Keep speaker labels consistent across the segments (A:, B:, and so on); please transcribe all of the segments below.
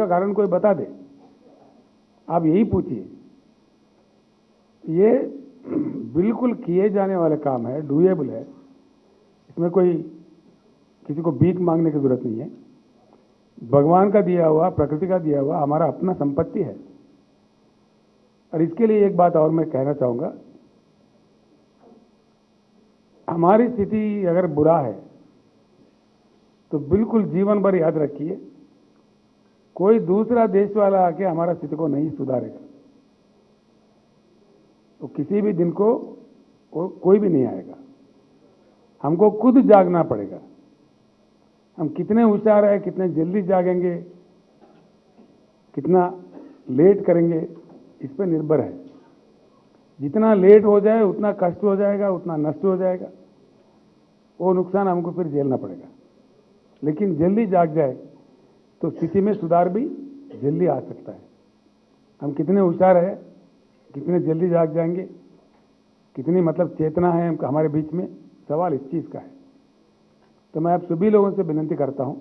A: उसका कारण कोई बता दे, आप यही पूछिए। ये बिल्कुल किए जाने वाले काम है, डूएबल है, इसमें कोई किसी को भीख मांगने की जरूरत नहीं है। भगवान का दिया हुआ, प्रकृति का दिया हुआ हमारा अपना संपत्ति है। और इसके लिए एक बात और मैं कहना चाहूंगा, हमारी स्थिति अगर बुरा है तो बिल्कुल जीवन भर याद रखिए, कोई दूसरा देश वाला आके हमारा स्थिति को नहीं सुधारेगा। तो किसी भी दिन को कोई भी नहीं आएगा, हमको खुद जागना पड़ेगा। हम कितने होशियार हैं, कितने जल्दी जागेंगे, कितना लेट करेंगे, इस पर निर्भर है। जितना लेट हो जाए उतना कष्ट हो जाएगा, उतना नष्ट हो जाएगा, वो नुकसान हमको फिर झेलना पड़ेगा। लेकिन जल्दी जाग जाए तो स्थिति में सुधार भी जल्दी आ सकता है। हम कितने होशियार हैं, कितने जल्दी जाग जाएंगे, कितनी मतलब चेतना है हमारे बीच में, सवाल इस चीज का है। तो मैं आप सभी लोगों से विनती करता हूं,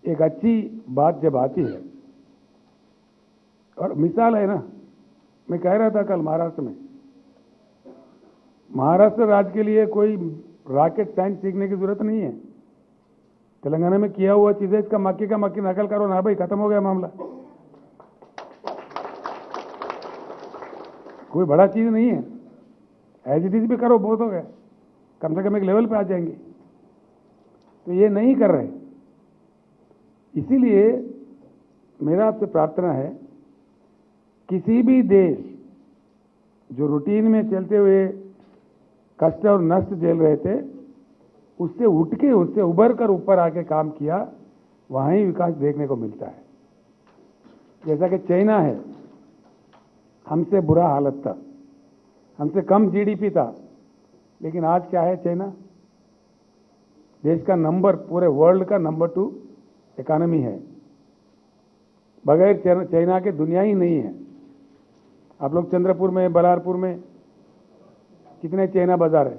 A: एक अच्छी बात जब आती है, और मिसाल है ना, मैं कह रहा था कल महाराष्ट्र राज्य के लिए कोई रॉकेट साइंस सीखने की जरूरत नहीं है। तेलंगाना में किया हुआ चीजें इसका मक्की का मक्की नकल करो ना भाई, खत्म हो गया मामला। कोई बड़ा चीज नहीं है, एज इट इज भी करो, बहुत हो गया, कम से कम एक लेवल पे आ जाएंगे। तो ये नहीं कर रहे, इसीलिए मेरा आपसे प्रार्थना है, किसी भी देश जो रूटीन में चलते हुए कष्ट और नष्ट झेल रहे थे, उससे उठ के, उससे उभर कर ऊपर आके काम किया, वहां ही विकास देखने को मिलता है। जैसा कि चाइना है, हमसे बुरा हालत था, हमसे कम जीडीपी था, लेकिन आज क्या है, चाइना देश का नंबर, पूरे वर्ल्ड का नंबर 2 इकोनॉमी है। बगैर चाइना के दुनिया ही नहीं है। आप लोग चंद्रपुर में, बलारपुर में कितने चाइना बाजार है।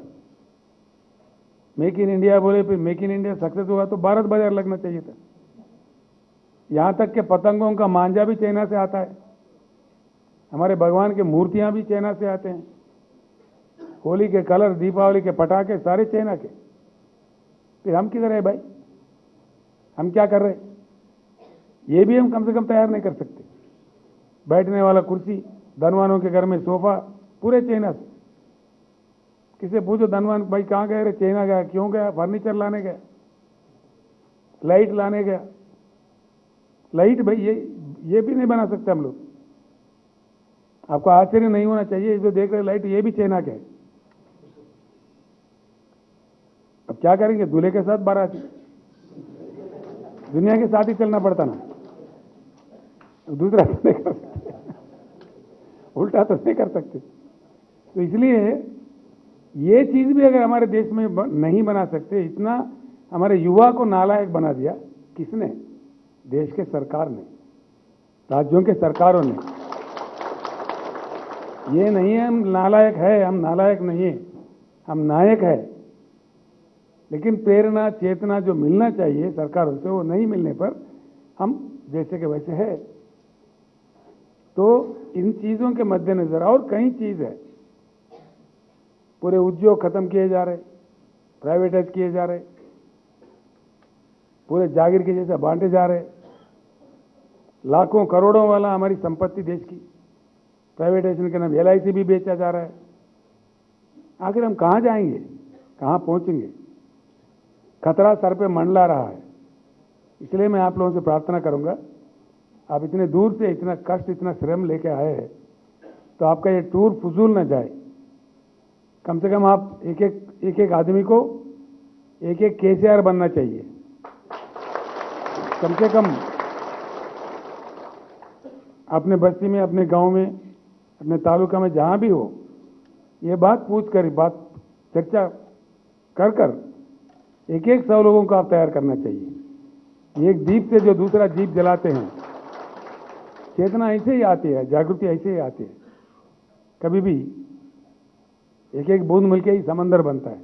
A: मेक इन इंडिया बोले, फिर मेक इन इंडिया सक्सेस हुआ तो भारत बाजार लगना चाहिए था। यहां तक कि पतंगों का मांझा भी चाइना से आता है, हमारे भगवान की मूर्तियां भी चाइना से आते हैं, होली के कलर, दीपावली के पटाखे सारे चाइना के। फिर हम किधर है भाई, हम क्या कर रहे हैं? ये भी हम कम से कम तैयार नहीं कर सकते। बैठने वाला कुर्सी, धनवानों के घर में सोफा, पूरे चाइना से। किसे पूछो धनवान भाई कहाँ गए? रे चाइना गया। क्यों गया? फर्नीचर लाने गया, लाइट लाने गया। लाइट भाई ये भी नहीं बना सकते हम लोग। आपको आश्चर्य नहीं होना चाहिए, जो देख रहे लाइट ये भी चाइना के है। अब क्या करेंगे? दूल्हे के साथ बाराती, दुनिया के साथ ही चलना पड़ता ना, दूसरा तो नहीं कर सकते, उल्टा तो नहीं कर सकते। तो इसलिए ये चीज भी अगर हमारे देश में नहीं बना सकते, इतना हमारे युवा को नालायक बना दिया किसने? देश के सरकार ने, राज्यों के सरकारों ने। ये नहीं है हम नालायक है, हम नालायक नहीं है, हम नायक है। लेकिन प्रेरणा, चेतना जो मिलना चाहिए सरकारों से, वो नहीं मिलने पर हम जैसे के वैसे है। तो इन चीजों के मद्देनजर, और कई चीज है, पूरे उद्योग खत्म किए जा रहे, प्राइवेटाइज किए जा रहे, पूरे जागीर के जैसे बांटे जा रहे, लाखों करोड़ों वाला हमारी संपत्ति देश की प्राइवेटाइजेशन के नाम LIC भी बेचा जा रहा है। आखिर हम कहां जाएंगे, कहां पहुंचेंगे? खतरा सर पे मंडला रहा है। इसलिए मैं आप लोगों से प्रार्थना करूंगा, आप इतने दूर से इतना कष्ट, इतना श्रम लेके आए हैं, तो आपका ये टूर फजूल न जाए। कम से कम आप एक एक आदमी को एक KCR बनना चाहिए। कम से कम अपने बस्ती में, अपने गांव में, अपने तालुका में, जहां भी हो, ये बात पूछ कर, बात चर्चा कर कर एक 100 लोगों को आप तैयार करना चाहिए। एक दीप से जो दूसरा दीप जलाते हैं, चेतना ऐसे ही आती है, जागृति ऐसे ही आती है। कभी भी एक एक बूंद मिलके ही समंदर बनता है।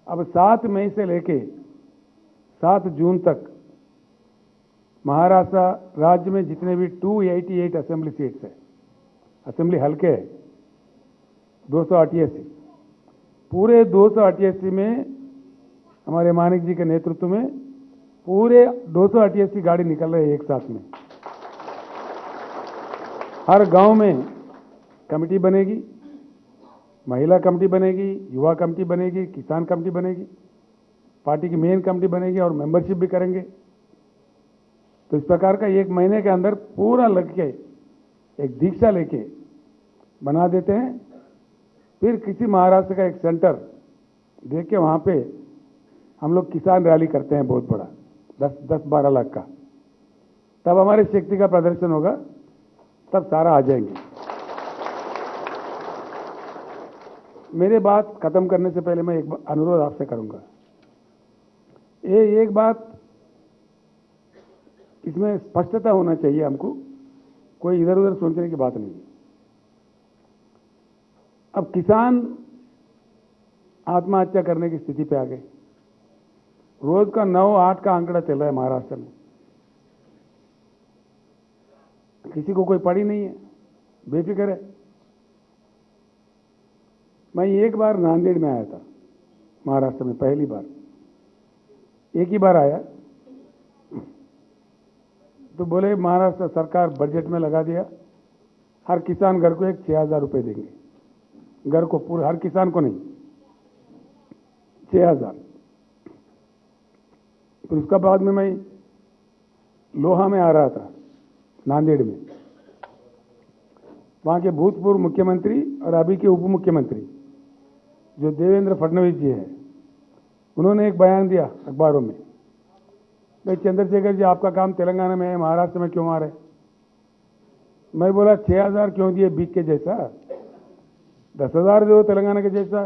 A: अब 7 मई से लेके 7 जून तक महाराष्ट्र राज्य में जितने भी 288 असेंबली सीट्स है, असेंबली हल्के है 288, पूरे 288 में हमारे मानिक जी के नेतृत्व में पूरे 288 गाड़ी निकल रहे हैं एक साथ में। हर गांव में कमेटी बनेगी, महिला कमेटी बनेगी, युवा कमेटी बनेगी, किसान कमेटी बनेगी, पार्टी की मेन कमेटी बनेगी और मेंबरशिप भी करेंगे। तो इस प्रकार का 1 महीने के अंदर पूरा लग के एक दीक्षा लेके बना देते हैं। फिर किसी महाराष्ट्र का एक सेंटर देख के वहां पे हम लोग किसान रैली करते हैं बहुत बड़ा, 10-12 लाख का। तब हमारी शक्ति का प्रदर्शन होगा, तब सारा आ जाएंगे। मेरे बात खत्म करने से पहले मैं एक अनुरोध आपसे करूंगा। ये एक बात इसमें स्पष्टता होना चाहिए हमको, कोई इधर उधर सोचने की बात नहीं है। अब किसान आत्महत्या करने की स्थिति पे आ गए। रोज का 9-8 का आंकड़ा चल रहा है महाराष्ट्र में। किसी को कोई पड़ी नहीं है, बेफिक्र है। मैं एक बार नांदेड़ में आया था महाराष्ट्र में, पहली बार, एक ही बार आया। तो बोले महाराष्ट्र सरकार बजट में लगा दिया, हर किसान घर को एक 6,000 रुपये देंगे, घर को, पूरे हर किसान को नहीं, 6,000। फिर उसका बाद में मैं लोहा में आ रहा था नांदेड़ में, वहां के भूतपूर्व मुख्यमंत्री और अभी के उप मुख्यमंत्री जो देवेंद्र फडणवीस जी हैं, उन्होंने एक बयान दिया अखबारों में, भाई चंद्रशेखर जी आपका काम तेलंगाना में है, महाराष्ट्र में क्यों आ रहे? मैं बोला 6,000 क्यों दिए बीक के जैसा, 10,000 दो तेलंगाना के जैसा,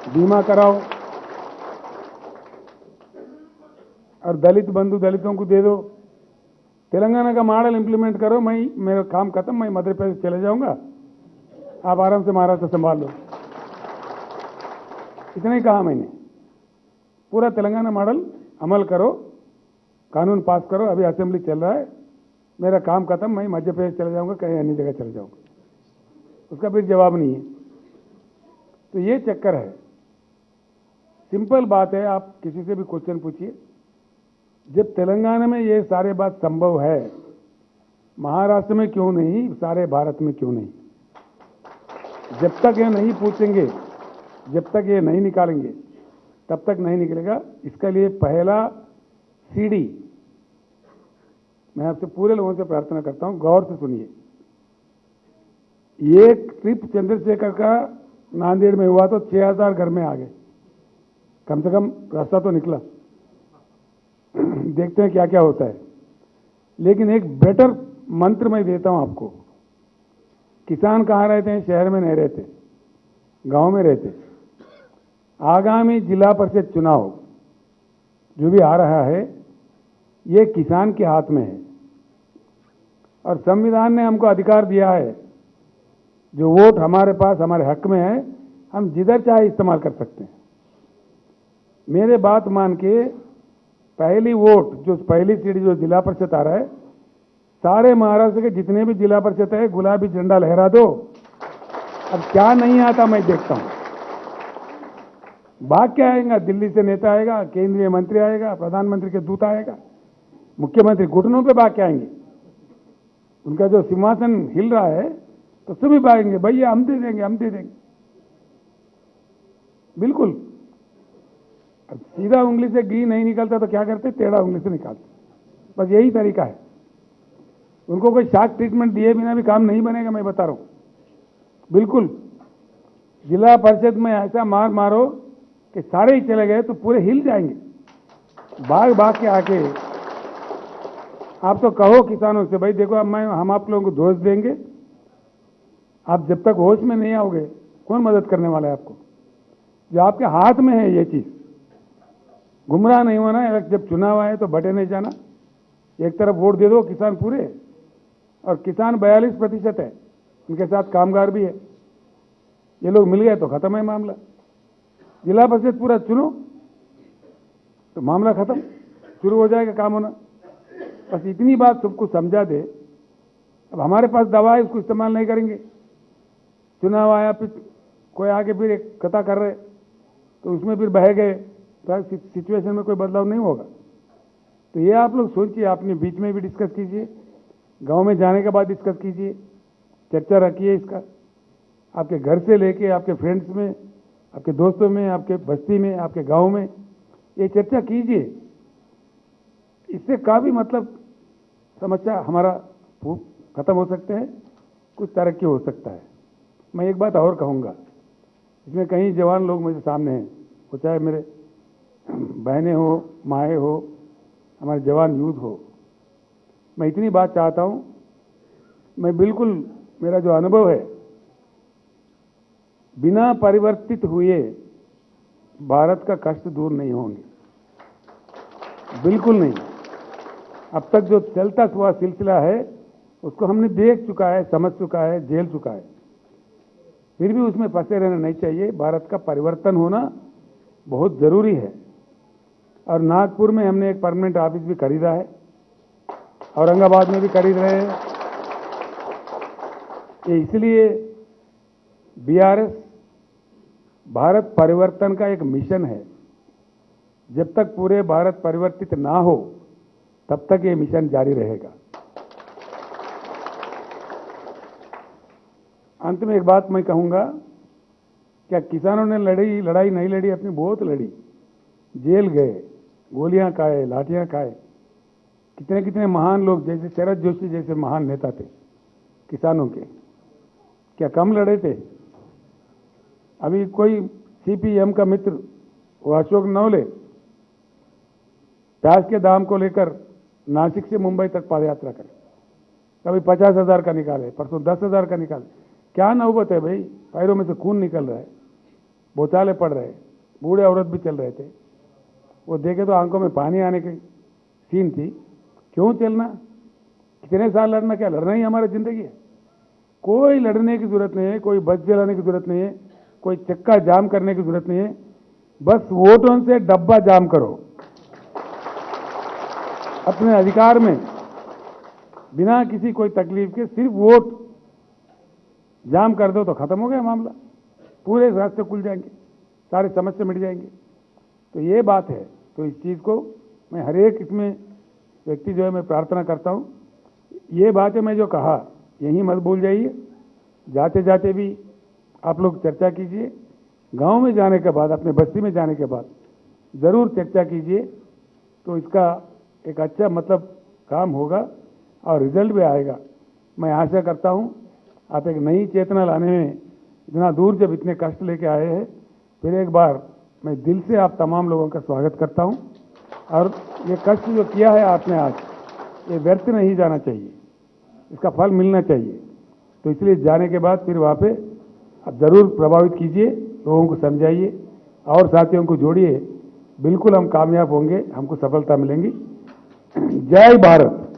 A: बीमा कराओ और दलित बंधु दलितों को दे दो, तेलंगाना का मॉडल इंप्लीमेंट करो। मेरा काम खत्म, मैं मध्य प्रदेश चले जाऊंगा, आप आराम से महाराष्ट्र संभाल लो। इतना ही कहा मैंने। पूरा तेलंगाना मॉडल अमल करो, कानून पास करो, अभी असेंबली चल रहा है, मेरा काम खत्म, मैं मध्य प्रदेश चले जाऊंगा, कहीं अन्य जगह चले जाऊंगा। उसका फिर जवाब नहीं है। तो ये चक्कर है। सिंपल बात है, आप किसी से भी क्वेश्चन पूछिए, जब तेलंगाना में ये सारे बात संभव है, महाराष्ट्र में क्यों नहीं, सारे भारत में क्यों नहीं? जब तक ये नहीं पूछेंगे, जब तक ये नहीं निकालेंगे, तब तक नहीं निकलेगा। इसके लिए पहला सीढ़ी, मैं आपसे पूरे लोगों से प्रार्थना करता हूं, गौर से सुनिए। एक ट्रिप चंद्रशेखर का नांदेड़ में हुआ तो 6,000 घर में आ गए, कम से कम रास्ता तो निकला। देखते हैं क्या क्या होता है। लेकिन एक बेटर मंत्र मैं देता हूं आपको। किसान कहाँ रहते हैं? शहर में नहीं रहते, गांव में रहते। आगामी जिला परिषद चुनाव जो भी आ रहा है, ये किसान के हाथ में है और संविधान ने हमको अधिकार दिया है, जो वोट हमारे पास हमारे हक में है, हम जिधर चाहे इस्तेमाल कर सकते हैं। मेरे बात मान के पहली वोट, जो पहली सीढ़ी जो जिला परिषद आ रहा है, सारे महाराष्ट्र के जितने भी जिला परिषद है, गुलाबी झंडा लहरा दो। अब क्या नहीं आता मैं देखता हूं। भाग क्या आएगा? दिल्ली से नेता आएगा, केंद्रीय मंत्री आएगा, प्रधानमंत्री के दूत आएगा, मुख्यमंत्री घुटनों पे भाग के आएंगे। उनका जो सिंहासन हिल रहा है तो सभी भागेंगे, भैया हम दे देंगे, हम दे देंगे। बिल्कुल। अब सीधा उंगली से घी नहीं निकलता तो क्या करते? टेढ़ा उंगली से निकालते। बस यही तरीका है। उनको कोई शाक ट्रीटमेंट दिए बिना भी काम नहीं बनेगा, मैं बता रहा हूं। बिल्कुल। जिला परिषद में ऐसा मार मारो कि सारे ही चले गए तो पूरे हिल जाएंगे। भाग भाग के आके आप तो कहो किसानों से, भाई देखो अब हम आप लोगों को दोष देंगे, आप जब तक होश में नहीं आओगे कौन मदद करने वाला है आपको? जो आपके हाथ में है ये चीज, गुमराह नहीं होना है। जब चुनाव आए तो बटे नहीं जाना। एक तरफ वोट दे दो किसान पूरे, और किसान 42% है, उनके साथ कामगार भी है। ये लोग मिल गए तो खत्म है मामला। जिला परिषद पूरा चुनो तो मामला खत्म, शुरू हो जाएगा काम होना। बस इतनी बात सबको समझा दे। अब हमारे पास दवा है, उसको इस्तेमाल नहीं करेंगे। चुनाव आया, फिर कोई आके फिर एक कथा कर रहे तो उसमें फिर बह गए, तो सिचुएशन में कोई बदलाव नहीं होगा। तो ये आप लोग सोचिए, अपने बीच में भी डिस्कस कीजिए, गांव में जाने के बाद डिस्कस कीजिए, चर्चा रखिए इसका। आपके घर से लेके आपके फ्रेंड्स में, आपके दोस्तों में, आपके बस्ती में, आपके गांव में ये चर्चा कीजिए। इससे काफी मतलब समस्या हमारा खत्म हो सकते हैं, कुछ तरक्की हो सकता है। मैं एक बात और कहूँगा, इसमें कई जवान लोग मेरे सामने हैं, वो चाहे मेरे बहनें हो, माएँ हो, हमारे जवान यूथ हो। मैं इतनी बात चाहता हूँ, मैं बिल्कुल, मेरा जो अनुभव है, बिना परिवर्तित हुए भारत का कष्ट दूर नहीं होंगे, बिल्कुल नहीं। अब तक जो चलता हुआ सिलसिला है उसको हमने देख चुका है, समझ चुका है, झेल चुका है। फिर भी उसमें फंसे रहना नहीं चाहिए। भारत का परिवर्तन होना बहुत जरूरी है। और नागपुर में हमने एक परमानेंट ऑफिस भी खरीदा है, औरंगाबाद में भी खरीद रहे हैं। ये इसलिए बीआरएस भारत परिवर्तन का एक मिशन है। जब तक पूरे भारत परिवर्तित ना हो तब तक ये मिशन जारी रहेगा। अंत में एक बात मैं कहूंगा, क्या किसानों ने लड़ाई नहीं लड़ी? अपनी बहुत लड़ी, जेल गए, गोलियां खाए, लाठियां खाए। कितने कितने महान लोग, जैसे शरद जोशी जैसे महान नेता थे किसानों के, क्या कम लड़े थे? अभी कोई सीपीएम का मित्र, वो अशोक नवले, प्याज के दाम को लेकर नासिक से मुंबई तक पदयात्रा करे, कभी 50,000 का निकाले, परसों 10,000 का निकाले। क्या नौबत है भाई? पैरों में से खून निकल रहा है, बोचाले पड़ रहे, बूढ़े औरत भी चल रहे थे। वो देखे तो आंखों में पानी आने की सीन थी। क्यों चलना? कितने साल लड़ना? क्या लड़ना ही हमारी जिंदगी है? कोई लड़ने की जरूरत नहीं है, कोई बस जलाने की जरूरत नहीं है, कोई चक्का जाम करने की जरूरत नहीं है। बस वोटों से डब्बा जाम करो, अपने अधिकार में, बिना किसी कोई तकलीफ के सिर्फ वोट जाम कर दो तो खत्म हो गया मामला। पूरे रास्ते खुल जाएंगे, सारी समस्या मिट जाएंगे। तो ये बात है। तो इस चीज को मैं हर एक इसमें व्यक्ति जो है मैं प्रार्थना करता हूं, ये बातें मैं जो कहा यही मत भूल जाइए। जाते जाते भी आप लोग चर्चा कीजिए, गांव में जाने के बाद, अपने बस्ती में जाने के बाद जरूर चर्चा कीजिए। तो इसका एक अच्छा मतलब काम होगा और रिजल्ट भी आएगा। मैं आशा करता हूं आप एक नई चेतना लाने में, इतना दूर जब इतने कष्ट लेके आए हैं, फिर एक बार मैं दिल से आप तमाम लोगों का स्वागत करता हूं। और ये कष्ट जो किया है आपने आज, ये व्यर्थ नहीं जाना चाहिए, इसका फल मिलना चाहिए। तो इसलिए जाने के बाद फिर वहाँ पे आप जरूर प्रभावित कीजिए, लोगों को समझाइए और साथियों को जोड़िए। बिल्कुल हम कामयाब होंगे, हमको सफलता मिलेंगी। जय भारत।